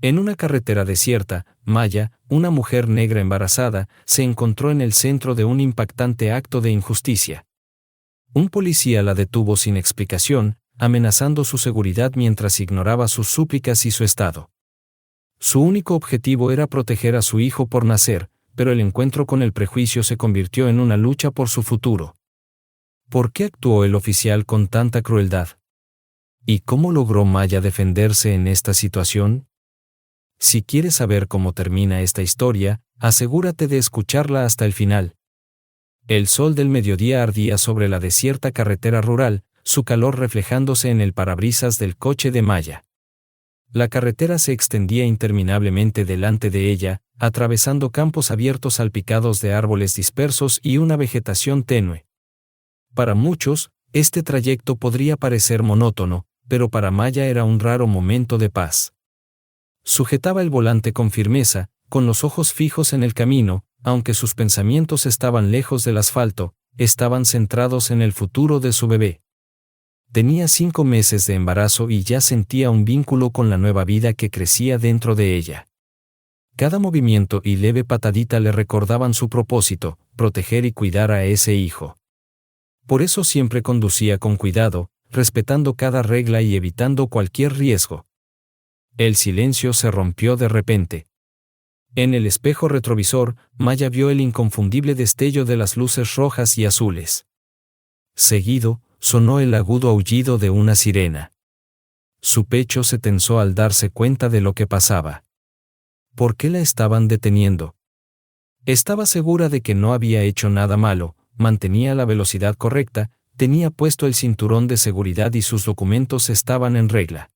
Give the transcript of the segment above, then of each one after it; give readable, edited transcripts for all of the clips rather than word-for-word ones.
En una carretera desierta, Maya, una mujer negra embarazada, se encontró en el centro de un impactante acto de injusticia. Un policía la detuvo sin explicación, amenazando su seguridad mientras ignoraba sus súplicas y su estado. Su único objetivo era proteger a su hijo por nacer, pero el encuentro con el prejuicio se convirtió en una lucha por su futuro. ¿Por qué actuó el oficial con tanta crueldad? ¿Y cómo logró Maya defenderse en esta situación? Si quieres saber cómo termina esta historia, asegúrate de escucharla hasta el final. El sol del mediodía ardía sobre la desierta carretera rural, su calor reflejándose en el parabrisas del coche de Maya. La carretera se extendía interminablemente delante de ella, atravesando campos abiertos salpicados de árboles dispersos y una vegetación tenue. Para muchos, este trayecto podría parecer monótono, pero para Maya era un raro momento de paz. Sujetaba el volante con firmeza, con los ojos fijos en el camino, aunque sus pensamientos estaban lejos del asfalto, estaban centrados en el futuro de su bebé. Tenía 5 meses de embarazo y ya sentía un vínculo con la nueva vida que crecía dentro de ella. Cada movimiento y leve patadita le recordaban su propósito, proteger y cuidar a ese hijo. Por eso siempre conducía con cuidado, respetando cada regla y evitando cualquier riesgo. El silencio se rompió de repente. En el espejo retrovisor, Maya vio el inconfundible destello de las luces rojas y azules. Seguido, sonó el agudo aullido de una sirena. Su pecho se tensó al darse cuenta de lo que pasaba. ¿Por qué la estaban deteniendo? Estaba segura de que no había hecho nada malo, mantenía la velocidad correcta, tenía puesto el cinturón de seguridad y sus documentos estaban en regla.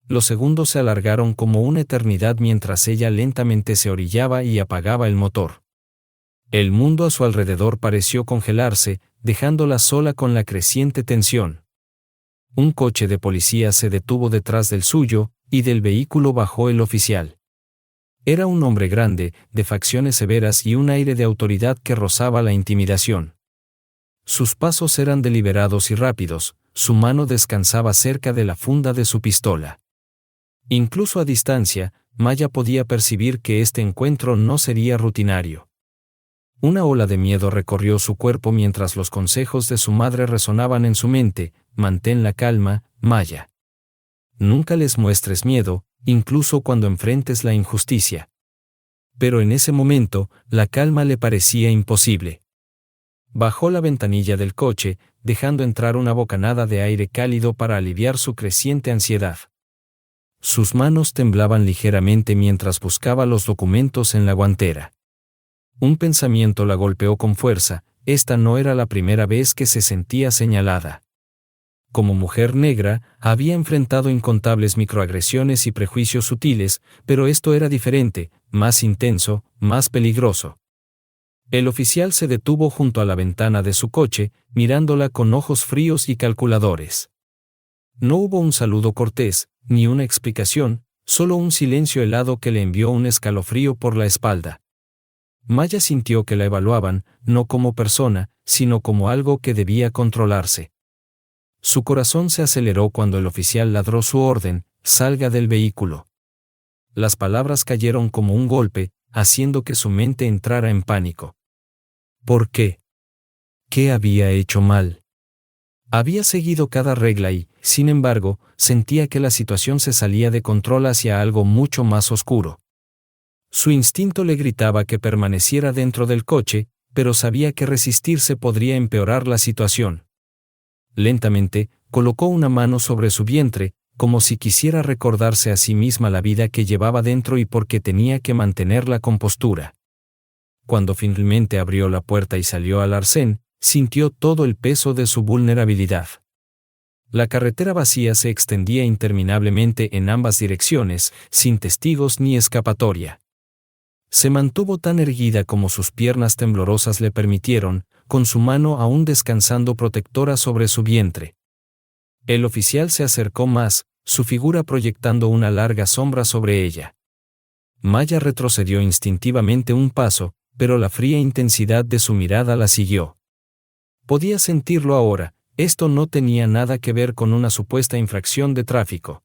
Los segundos se alargaron como una eternidad mientras ella lentamente se orillaba y apagaba el motor. El mundo a su alrededor pareció congelarse, dejándola sola con la creciente tensión. Un coche de policía se detuvo detrás del suyo, y del vehículo bajó el oficial. Era un hombre grande, de facciones severas y un aire de autoridad que rozaba la intimidación. Sus pasos eran deliberados y rápidos, su mano descansaba cerca de la funda de su pistola. Incluso a distancia, Maya podía percibir que este encuentro no sería rutinario. Una ola de miedo recorrió su cuerpo mientras los consejos de su madre resonaban en su mente: mantén la calma, Maya. Nunca les muestres miedo, incluso cuando enfrentes la injusticia. Pero en ese momento, la calma le parecía imposible. Bajó la ventanilla del coche, dejando entrar una bocanada de aire cálido para aliviar su creciente ansiedad. Sus manos temblaban ligeramente mientras buscaba los documentos en la guantera. Un pensamiento la golpeó con fuerza: esta no era la primera vez que se sentía señalada. Como mujer negra, había enfrentado incontables microagresiones y prejuicios sutiles, pero esto era diferente, más intenso, más peligroso. El oficial se detuvo junto a la ventana de su coche, mirándola con ojos fríos y calculadores. No hubo un saludo cortés, ni una explicación, solo un silencio helado que le envió un escalofrío por la espalda. Maya sintió que la evaluaban, no como persona, sino como algo que debía controlarse. Su corazón se aceleró cuando el oficial ladró su orden: salga del vehículo. Las palabras cayeron como un golpe, haciendo que su mente entrara en pánico. ¿Por qué? ¿Qué había hecho mal? Había seguido cada regla y, sin embargo, sentía que la situación se salía de control hacia algo mucho más oscuro. Su instinto le gritaba que permaneciera dentro del coche, pero sabía que resistirse podría empeorar la situación. Lentamente, colocó una mano sobre su vientre, como si quisiera recordarse a sí misma la vida que llevaba dentro y por qué tenía que mantener la compostura. Cuando finalmente abrió la puerta y salió al arcén, sintió todo el peso de su vulnerabilidad. La carretera vacía se extendía interminablemente en ambas direcciones, sin testigos ni escapatoria. Se mantuvo tan erguida como sus piernas temblorosas le permitieron, con su mano aún descansando protectora sobre su vientre. El oficial se acercó más, su figura proyectando una larga sombra sobre ella. Maya retrocedió instintivamente un paso, pero la fría intensidad de su mirada la siguió. Podía sentirlo ahora: esto no tenía nada que ver con una supuesta infracción de tráfico.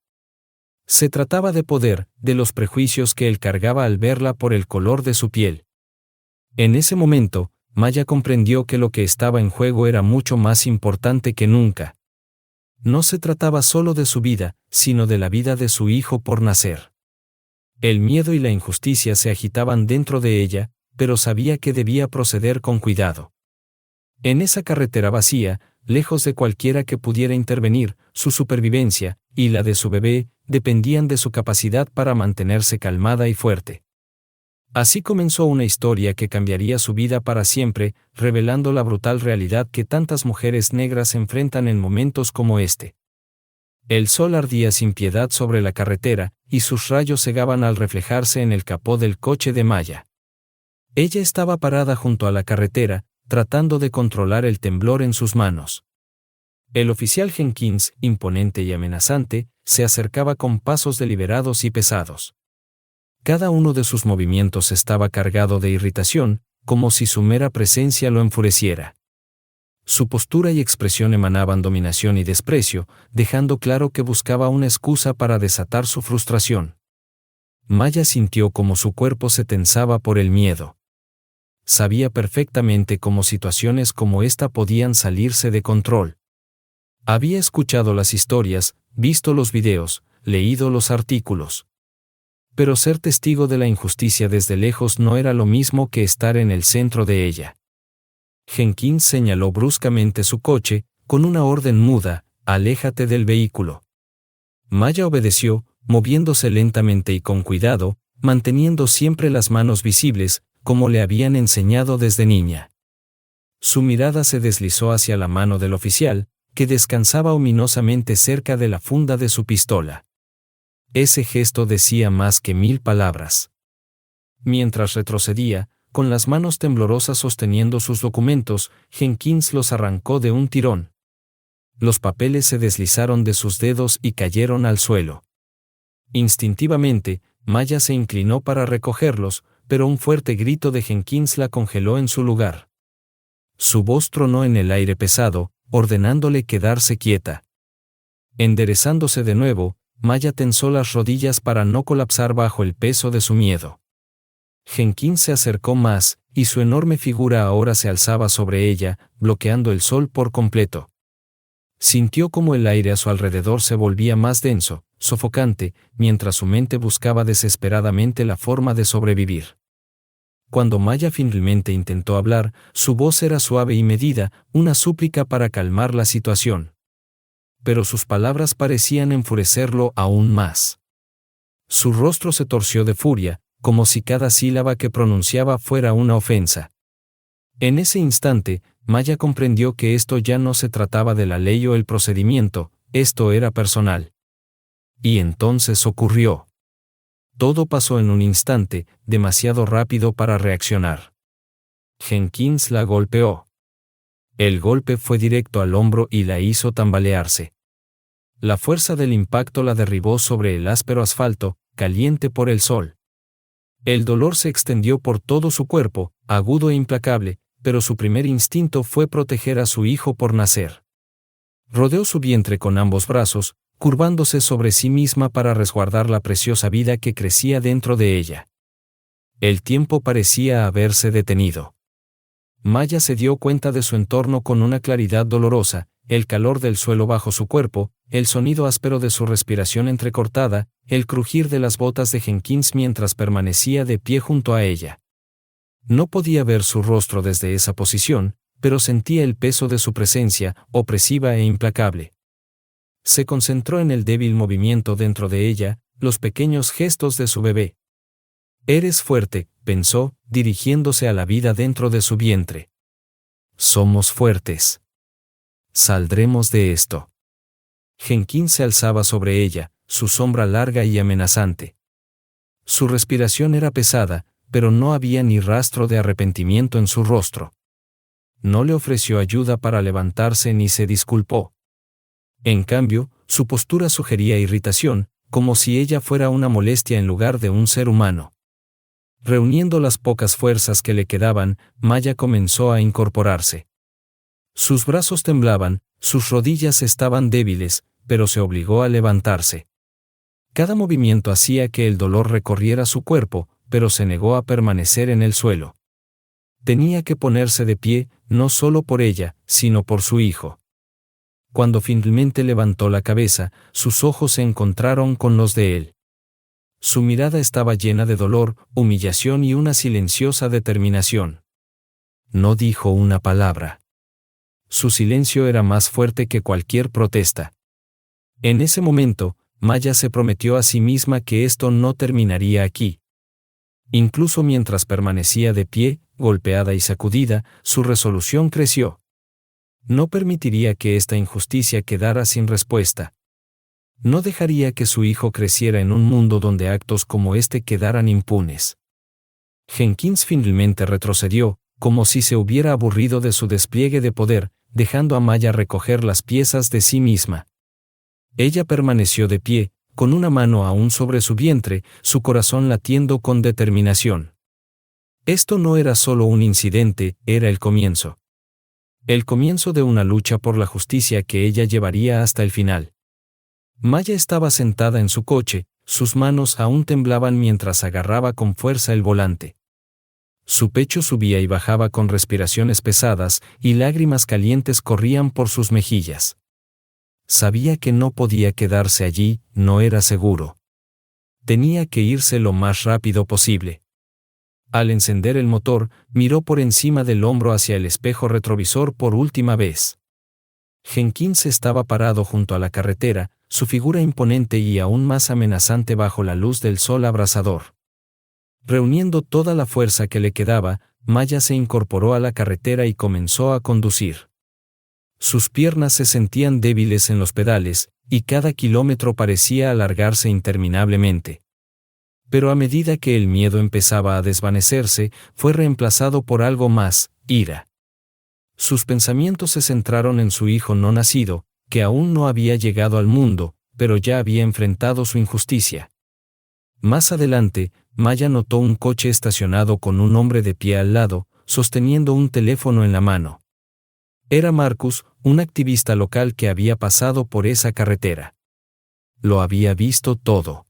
Se trataba de poder, de los prejuicios que él cargaba al verla por el color de su piel. En ese momento, Maya comprendió que lo que estaba en juego era mucho más importante que nunca. No se trataba solo de su vida, sino de la vida de su hijo por nacer. El miedo y la injusticia se agitaban dentro de ella, pero sabía que debía proceder con cuidado. En esa carretera vacía, lejos de cualquiera que pudiera intervenir, su supervivencia, y la de su bebé, dependían de su capacidad para mantenerse calmada y fuerte. Así comenzó una historia que cambiaría su vida para siempre, revelando la brutal realidad que tantas mujeres negras enfrentan en momentos como este. El sol ardía sin piedad sobre la carretera, y sus rayos cegaban al reflejarse en el capó del coche de Maya. Ella estaba parada junto a la carretera, tratando de controlar el temblor en sus manos. El oficial Jenkins, imponente y amenazante, se acercaba con pasos deliberados y pesados. Cada uno de sus movimientos estaba cargado de irritación, como si su mera presencia lo enfureciera. Su postura y expresión emanaban dominación y desprecio, dejando claro que buscaba una excusa para desatar su frustración. Maya sintió como su cuerpo se tensaba por el miedo. Sabía perfectamente cómo situaciones como esta podían salirse de control. Había escuchado las historias, visto los videos, leído los artículos. Pero ser testigo de la injusticia desde lejos no era lo mismo que estar en el centro de ella. Jenkins señaló bruscamente su coche, con una orden muda: «Aléjate del vehículo». Maya obedeció, moviéndose lentamente y con cuidado, manteniendo siempre las manos visibles, como le habían enseñado desde niña. Su mirada se deslizó hacia la mano del oficial, que descansaba ominosamente cerca de la funda de su pistola. Ese gesto decía más que 1000 palabras. Mientras retrocedía, con las manos temblorosas sosteniendo sus documentos, Jenkins los arrancó de un tirón. Los papeles se deslizaron de sus dedos y cayeron al suelo. Instintivamente, Maya se inclinó para recogerlos, pero un fuerte grito de Jenkins la congeló en su lugar. Su voz tronó en el aire pesado, ordenándole quedarse quieta. Enderezándose de nuevo, Maya tensó las rodillas para no colapsar bajo el peso de su miedo. Jenkins se acercó más, y su enorme figura ahora se alzaba sobre ella, bloqueando el sol por completo. Sintió como el aire a su alrededor se volvía más denso, sofocante, mientras su mente buscaba desesperadamente la forma de sobrevivir. Cuando Maya finalmente intentó hablar, su voz era suave y medida, una súplica para calmar la situación. Pero sus palabras parecían enfurecerlo aún más. Su rostro se torció de furia, como si cada sílaba que pronunciaba fuera una ofensa. En ese instante, Maya comprendió que esto ya no se trataba de la ley o el procedimiento, esto era personal. Y entonces ocurrió. Todo pasó en un instante, demasiado rápido para reaccionar. Jenkins la golpeó. El golpe fue directo al hombro y la hizo tambalearse. La fuerza del impacto la derribó sobre el áspero asfalto, caliente por el sol. El dolor se extendió por todo su cuerpo, agudo e implacable, pero su primer instinto fue proteger a su hijo por nacer. Rodeó su vientre con ambos brazos, curvándose sobre sí misma para resguardar la preciosa vida que crecía dentro de ella. El tiempo parecía haberse detenido. Maya se dio cuenta de su entorno con una claridad dolorosa, el calor del suelo bajo su cuerpo, el sonido áspero de su respiración entrecortada, el crujir de las botas de Jenkins mientras permanecía de pie junto a ella. No podía ver su rostro desde esa posición, pero sentía el peso de su presencia, opresiva e implacable. Se concentró en el débil movimiento dentro de ella, los pequeños gestos de su bebé. «Eres fuerte», pensó, dirigiéndose a la vida dentro de su vientre. «Somos fuertes. Saldremos de esto». Jenkins se alzaba sobre ella, su sombra larga y amenazante. Su respiración era pesada, pero no había ni rastro de arrepentimiento en su rostro. No le ofreció ayuda para levantarse ni se disculpó. En cambio, su postura sugería irritación, como si ella fuera una molestia en lugar de un ser humano. Reuniendo las pocas fuerzas que le quedaban, Maya comenzó a incorporarse. Sus brazos temblaban, sus rodillas estaban débiles, pero se obligó a levantarse. Cada movimiento hacía que el dolor recorriera su cuerpo, pero se negó a permanecer en el suelo. Tenía que ponerse de pie, no solo por ella, sino por su hijo. Cuando finalmente levantó la cabeza, sus ojos se encontraron con los de él. Su mirada estaba llena de dolor, humillación y una silenciosa determinación. No dijo una palabra. Su silencio era más fuerte que cualquier protesta. En ese momento, Maya se prometió a sí misma que esto no terminaría aquí. Incluso mientras permanecía de pie, golpeada y sacudida, su resolución creció. No permitiría que esta injusticia quedara sin respuesta. No dejaría que su hijo creciera en un mundo donde actos como este quedaran impunes. Jenkins finalmente retrocedió, como si se hubiera aburrido de su despliegue de poder, dejando a Maya recoger las piezas de sí misma. Ella permaneció de pie, con una mano aún sobre su vientre, su corazón latiendo con determinación. Esto no era solo un incidente, era el comienzo. El comienzo de una lucha por la justicia que ella llevaría hasta el final. Maya estaba sentada en su coche, sus manos aún temblaban mientras agarraba con fuerza el volante. Su pecho subía y bajaba con respiraciones pesadas, y lágrimas calientes corrían por sus mejillas. Sabía que no podía quedarse allí, no era seguro. Tenía que irse lo más rápido posible. Al encender el motor, miró por encima del hombro hacia el espejo retrovisor por última vez. Jenkins estaba parado junto a la carretera, su figura imponente y aún más amenazante bajo la luz del sol abrasador. Reuniendo toda la fuerza que le quedaba, Maya se incorporó a la carretera y comenzó a conducir. Sus piernas se sentían débiles en los pedales, y cada kilómetro parecía alargarse interminablemente. Pero a medida que el miedo empezaba a desvanecerse, fue reemplazado por algo más, ira. Sus pensamientos se centraron en su hijo no nacido, que aún no había llegado al mundo, pero ya había enfrentado su injusticia. Más adelante, Maya notó un coche estacionado con un hombre de pie al lado, sosteniendo un teléfono en la mano. Era Marcus, un activista local que había pasado por esa carretera. Lo había visto todo.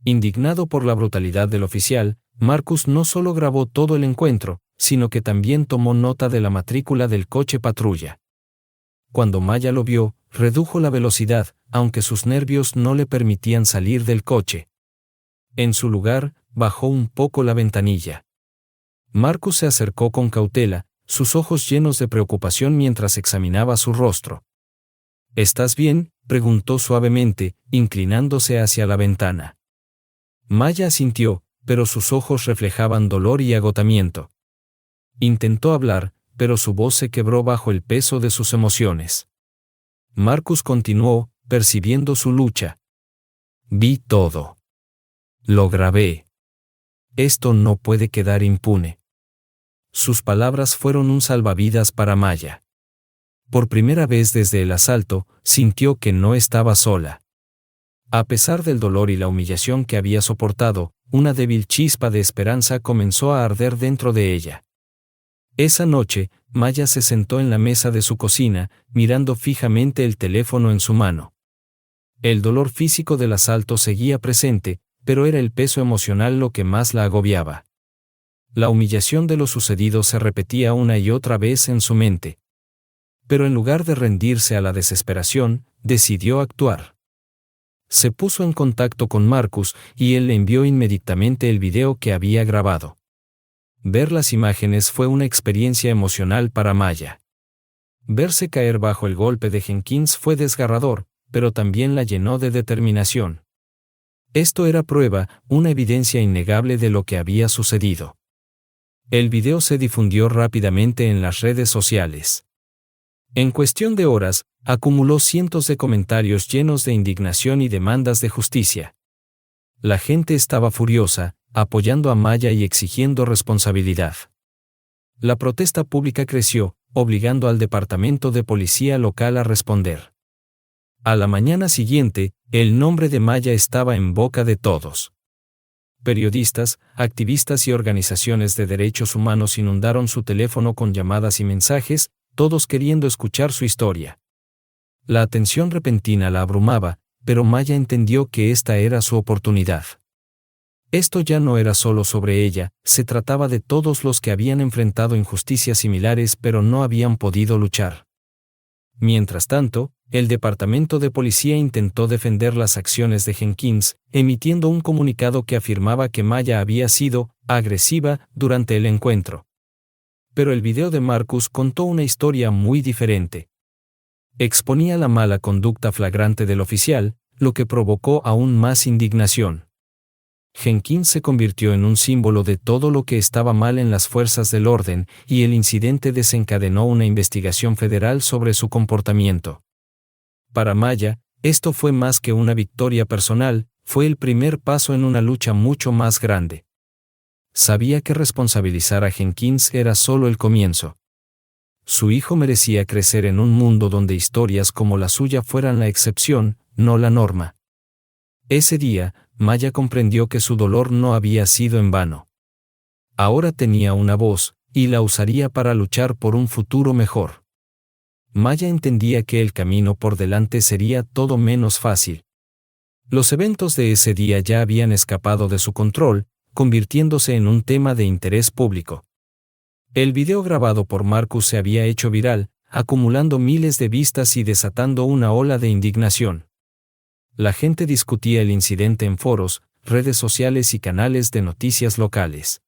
Indignado por la brutalidad del oficial, Marcus no solo grabó todo el encuentro, sino que también tomó nota de la matrícula del coche patrulla. Cuando Maya lo vio, redujo la velocidad, aunque sus nervios no le permitían salir del coche. En su lugar, bajó un poco la ventanilla. Marcus se acercó con cautela, sus ojos llenos de preocupación mientras examinaba su rostro. ¿Estás bien?, preguntó suavemente, inclinándose hacia la ventana. Maya asintió, pero sus ojos reflejaban dolor y agotamiento. Intentó hablar, pero su voz se quebró bajo el peso de sus emociones. Marcus continuó, percibiendo su lucha. Vi todo. Lo grabé. Esto no puede quedar impune. Sus palabras fueron un salvavidas para Maya. Por primera vez desde el asalto, sintió que no estaba sola. A pesar del dolor y la humillación que había soportado, una débil chispa de esperanza comenzó a arder dentro de ella. Esa noche, Maya se sentó en la mesa de su cocina, mirando fijamente el teléfono en su mano. El dolor físico del asalto seguía presente, pero era el peso emocional lo que más la agobiaba. La humillación de lo sucedido se repetía una y otra vez en su mente. Pero en lugar de rendirse a la desesperación, decidió actuar. Se puso en contacto con Marcus y él le envió inmediatamente el video que había grabado. Ver las imágenes fue una experiencia emocional para Maya. Verse caer bajo el golpe de Jenkins fue desgarrador, pero también la llenó de determinación. Esto era prueba, una evidencia innegable de lo que había sucedido. El video se difundió rápidamente en las redes sociales. En cuestión de horas, acumuló cientos de comentarios llenos de indignación y demandas de justicia. La gente estaba furiosa, apoyando a Maya y exigiendo responsabilidad. La protesta pública creció, obligando al departamento de policía local a responder. A la mañana siguiente, el nombre de Maya estaba en boca de todos. Periodistas, activistas y organizaciones de derechos humanos inundaron su teléfono con llamadas y mensajes, todos queriendo escuchar su historia. La atención repentina la abrumaba, pero Maya entendió que esta era su oportunidad. Esto ya no era solo sobre ella, se trataba de todos los que habían enfrentado injusticias similares pero no habían podido luchar. Mientras tanto, el departamento de policía intentó defender las acciones de Jenkins, emitiendo un comunicado que afirmaba que Maya había sido agresiva durante el encuentro. Pero el video de Marcus contó una historia muy diferente. Exponía la mala conducta flagrante del oficial, lo que provocó aún más indignación. Jenkins se convirtió en un símbolo de todo lo que estaba mal en las fuerzas del orden, y el incidente desencadenó una investigación federal sobre su comportamiento. Para Maya, esto fue más que una victoria personal, fue el primer paso en una lucha mucho más grande. Sabía que responsabilizar a Jenkins era solo el comienzo. Su hijo merecía crecer en un mundo donde historias como la suya fueran la excepción, no la norma. Ese día, Maya comprendió que su dolor no había sido en vano. Ahora tenía una voz, y la usaría para luchar por un futuro mejor. Maya entendía que el camino por delante sería todo menos fácil. Los eventos de ese día ya habían escapado de su control, convirtiéndose en un tema de interés público. El video grabado por Marcus se había hecho viral, acumulando miles de vistas y desatando una ola de indignación. La gente discutía el incidente en foros, redes sociales y canales de noticias locales.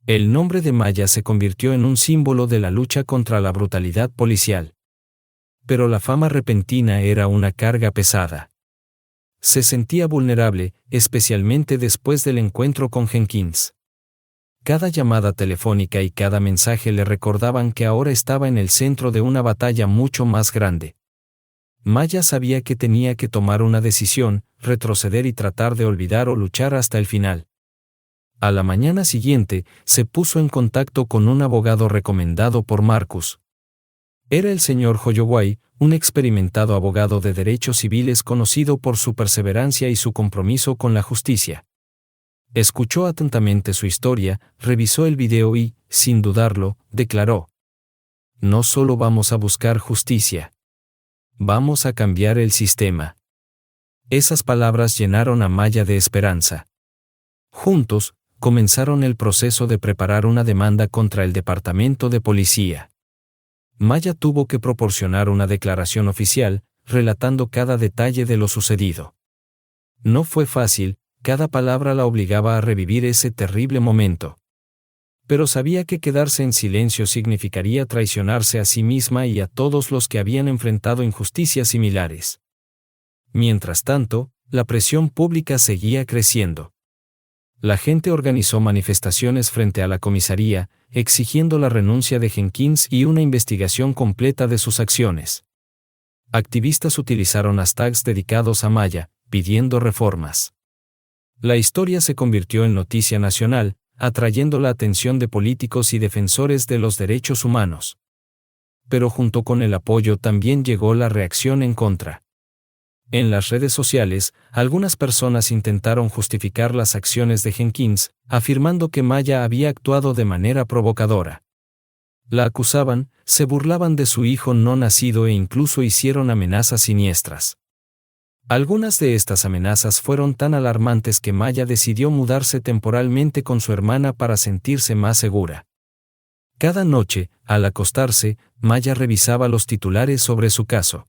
El nombre de Maya se convirtió en un símbolo de la lucha contra la brutalidad policial. Pero la fama repentina era una carga pesada. Se sentía vulnerable, especialmente después del encuentro con Jenkins. Cada llamada telefónica y cada mensaje le recordaban que ahora estaba en el centro de una batalla mucho más grande. Maya sabía que tenía que tomar una decisión, retroceder y tratar de olvidar o luchar hasta el final. A la mañana siguiente, se puso en contacto con un abogado recomendado por Marcus. Era el señor Holloway, un experimentado abogado de derechos civiles conocido por su perseverancia y su compromiso con la justicia. Escuchó atentamente su historia, revisó el video y, sin dudarlo, declaró: "No solo vamos a buscar justicia. Vamos a cambiar el sistema". Esas palabras llenaron a Maya de esperanza. Juntos, comenzaron el proceso de preparar una demanda contra el departamento de policía. Maya tuvo que proporcionar una declaración oficial, relatando cada detalle de lo sucedido. No fue fácil, cada palabra la obligaba a revivir ese terrible momento. Pero sabía que quedarse en silencio significaría traicionarse a sí misma y a todos los que habían enfrentado injusticias similares. Mientras tanto, la presión pública seguía creciendo. La gente organizó manifestaciones frente a la comisaría, exigiendo la renuncia de Jenkins y una investigación completa de sus acciones. Activistas utilizaron hashtags dedicados a Maya, pidiendo reformas. La historia se convirtió en noticia nacional, atrayendo la atención de políticos y defensores de los derechos humanos. Pero junto con el apoyo también llegó la reacción en contra. En las redes sociales, algunas personas intentaron justificar las acciones de Jenkins, afirmando que Maya había actuado de manera provocadora. La acusaban, se burlaban de su hijo no nacido e incluso hicieron amenazas siniestras. Algunas de estas amenazas fueron tan alarmantes que Maya decidió mudarse temporalmente con su hermana para sentirse más segura. Cada noche, al acostarse, Maya revisaba los titulares sobre su caso.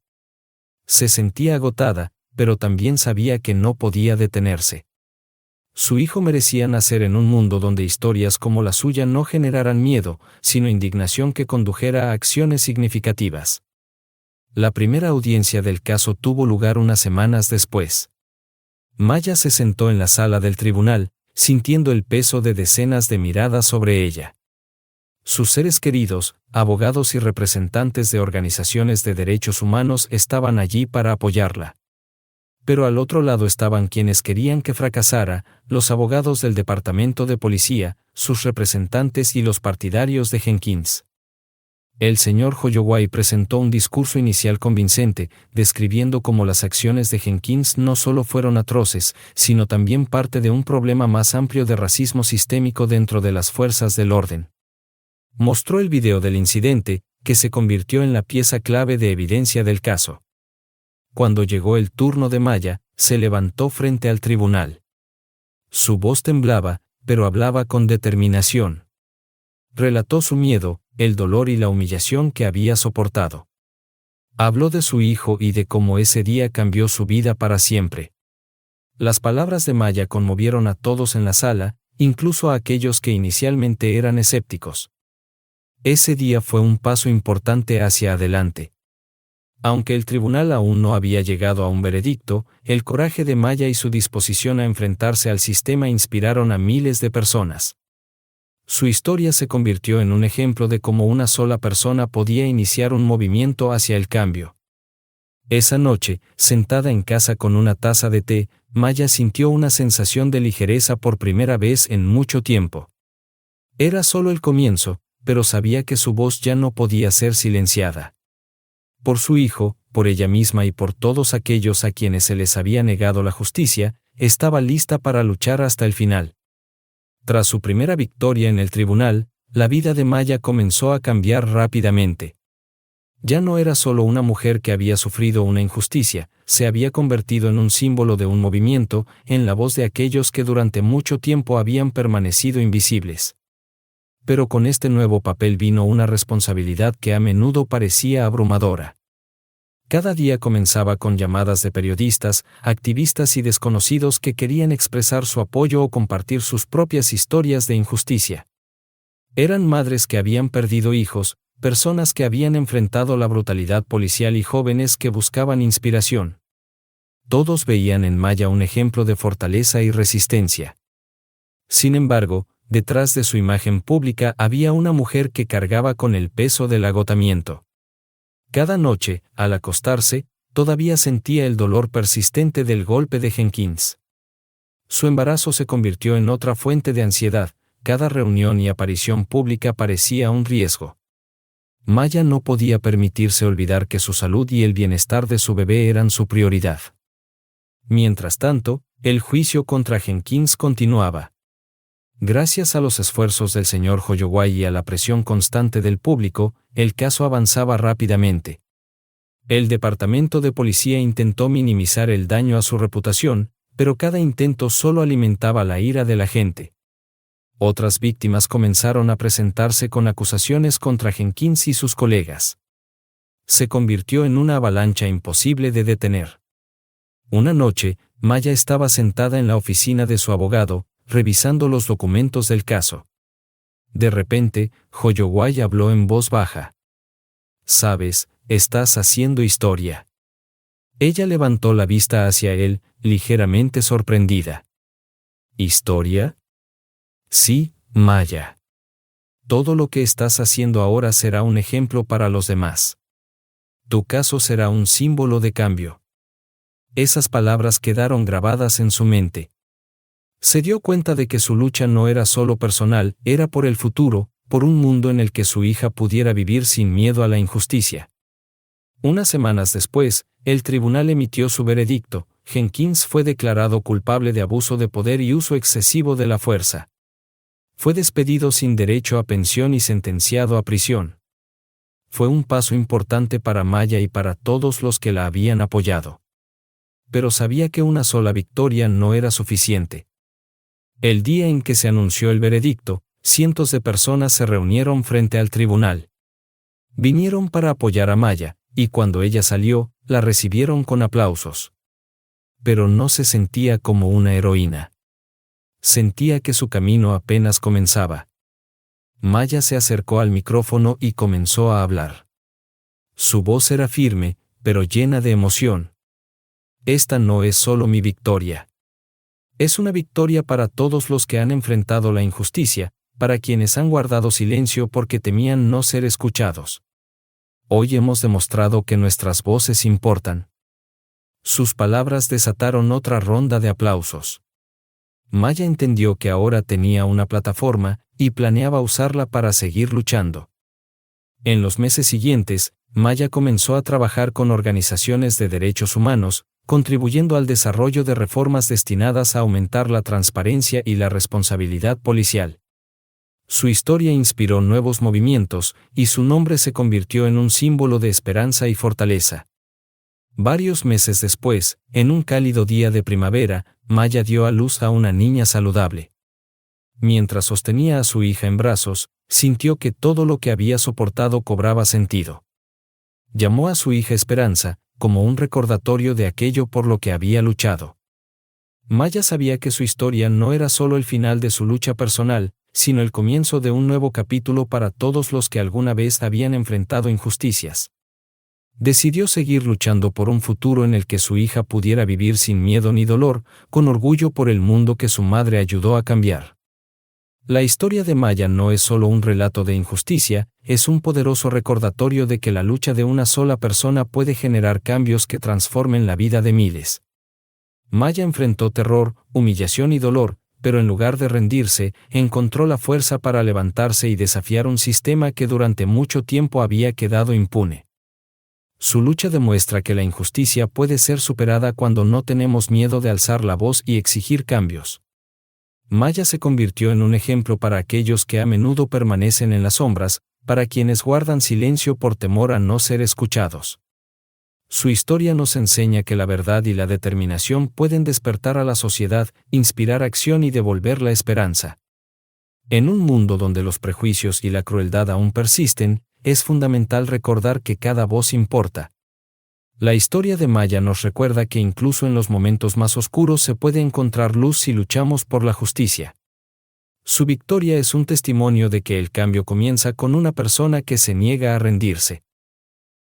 Se sentía agotada, pero también sabía que no podía detenerse. Su hijo merecía nacer en un mundo donde historias como la suya no generaran miedo, sino indignación que condujera a acciones significativas. La primera audiencia del caso tuvo lugar unas semanas después. Maya se sentó en la sala del tribunal, sintiendo el peso de decenas de miradas sobre ella. Sus seres queridos, abogados y representantes de organizaciones de derechos humanos estaban allí para apoyarla. Pero al otro lado estaban quienes querían que fracasara, los abogados del departamento de policía, sus representantes y los partidarios de Jenkins. El señor Holloway presentó un discurso inicial convincente, describiendo cómo las acciones de Jenkins no solo fueron atroces, sino también parte de un problema más amplio de racismo sistémico dentro de las fuerzas del orden. Mostró el video del incidente, que se convirtió en la pieza clave de evidencia del caso. cuando llegó el turno de Maya, se levantó frente al tribunal. Su voz temblaba, pero hablaba con determinación. Relató su miedo, el dolor y la humillación que había soportado. Habló de su hijo y de cómo ese día cambió su vida para siempre. Las palabras de Maya conmovieron a todos en la sala, incluso a aquellos que inicialmente eran escépticos. Ese día fue un paso importante hacia adelante. Aunque el tribunal aún no había llegado a un veredicto, el coraje de Maya y su disposición a enfrentarse al sistema inspiraron a miles de personas. Su historia se convirtió en un ejemplo de cómo una sola persona podía iniciar un movimiento hacia el cambio. Esa noche, sentada en casa con una taza de té, Maya sintió una sensación de ligereza por primera vez en mucho tiempo. Era solo el comienzo, pero sabía que su voz ya no podía ser silenciada. Por su hijo, por ella misma y por todos aquellos a quienes se les había negado la justicia, estaba lista para luchar hasta el final. Tras su primera victoria en el tribunal, la vida de Maya comenzó a cambiar rápidamente. Ya no era solo una mujer que había sufrido una injusticia, se había convertido en un símbolo de un movimiento, en la voz de aquellos que durante mucho tiempo habían permanecido invisibles. Pero con este nuevo papel vino una responsabilidad que a menudo parecía abrumadora. Cada día comenzaba con llamadas de periodistas, activistas y desconocidos que querían expresar su apoyo o compartir sus propias historias de injusticia. Eran madres que habían perdido hijos, personas que habían enfrentado la brutalidad policial y jóvenes que buscaban inspiración. Todos veían en Maya un ejemplo de fortaleza y resistencia. Sin embargo, detrás de su imagen pública había una mujer que cargaba con el peso del agotamiento. Cada noche, al acostarse, todavía sentía el dolor persistente del golpe de Jenkins. Su embarazo se convirtió en otra fuente de ansiedad, cada reunión y aparición pública parecía un riesgo. Maya no podía permitirse olvidar que su salud y el bienestar de su bebé eran su prioridad. Mientras tanto, el juicio contra Jenkins continuaba. Gracias a los esfuerzos del señor Holloway y a la presión constante del público, el caso avanzaba rápidamente. El departamento de policía intentó minimizar el daño a su reputación, pero cada intento solo alimentaba la ira de la gente. Otras víctimas comenzaron a presentarse con acusaciones contra Jenkins y sus colegas. Se convirtió en una avalancha imposible de detener. Una noche, Maya estaba sentada en la oficina de su abogado, revisando los documentos del caso. De repente, Holloway habló en voz baja. «Sabes, estás haciendo historia». Ella levantó la vista hacia él, ligeramente sorprendida. ¿Historia? Sí, Maya. Todo lo que estás haciendo ahora será un ejemplo para los demás. Tu caso será un símbolo de cambio. Esas palabras quedaron grabadas en su mente. Se dio cuenta de que su lucha no era solo personal, era por el futuro, por un mundo en el que su hija pudiera vivir sin miedo a la injusticia. Unas semanas después, el tribunal emitió su veredicto. Jenkins fue declarado culpable de abuso de poder y uso excesivo de la fuerza. Fue despedido sin derecho a pensión y sentenciado a prisión. Fue un paso importante para Maya y para todos los que la habían apoyado. Pero sabía que una sola victoria no era suficiente. El día en que se anunció el veredicto, cientos de personas se reunieron frente al tribunal. Vinieron para apoyar a Maya, y cuando ella salió, la recibieron con aplausos. Pero no se sentía como una heroína. Sentía que su camino apenas comenzaba. Maya se acercó al micrófono y comenzó a hablar. Su voz era firme, pero llena de emoción. Esta no es solo mi victoria. Es una victoria para todos los que han enfrentado la injusticia, para quienes han guardado silencio porque temían no ser escuchados. Hoy hemos demostrado que nuestras voces importan. Sus palabras desataron otra ronda de aplausos. Maya entendió que ahora tenía una plataforma, y planeaba usarla para seguir luchando. En los meses siguientes, Maya comenzó a trabajar con organizaciones de derechos humanos, contribuyendo al desarrollo de reformas destinadas a aumentar la transparencia y la responsabilidad policial. Su historia inspiró nuevos movimientos, y su nombre se convirtió en un símbolo de esperanza y fortaleza. Varios meses después, en un cálido día de primavera, Maya dio a luz a una niña saludable. Mientras sostenía a su hija en brazos, sintió que todo lo que había soportado cobraba sentido. Llamó a su hija Esperanza, como un recordatorio de aquello por lo que había luchado. Maya sabía que su historia no era solo el final de su lucha personal, sino el comienzo de un nuevo capítulo para todos los que alguna vez habían enfrentado injusticias. Decidió seguir luchando por un futuro en el que su hija pudiera vivir sin miedo ni dolor, con orgullo por el mundo que su madre ayudó a cambiar. La historia de Maya no es solo un relato de injusticia, es un poderoso recordatorio de que la lucha de una sola persona puede generar cambios que transformen la vida de miles. Maya enfrentó terror, humillación y dolor, pero en lugar de rendirse, encontró la fuerza para levantarse y desafiar un sistema que durante mucho tiempo había quedado impune. Su lucha demuestra que la injusticia puede ser superada cuando no tenemos miedo de alzar la voz y exigir cambios. Maya se convirtió en un ejemplo para aquellos que a menudo permanecen en las sombras, para quienes guardan silencio por temor a no ser escuchados. Su historia nos enseña que la verdad y la determinación pueden despertar a la sociedad, inspirar acción y devolver la esperanza. En un mundo donde los prejuicios y la crueldad aún persisten, es fundamental recordar que cada voz importa. La historia de Maya nos recuerda que incluso en los momentos más oscuros se puede encontrar luz si luchamos por la justicia. Su victoria es un testimonio de que el cambio comienza con una persona que se niega a rendirse.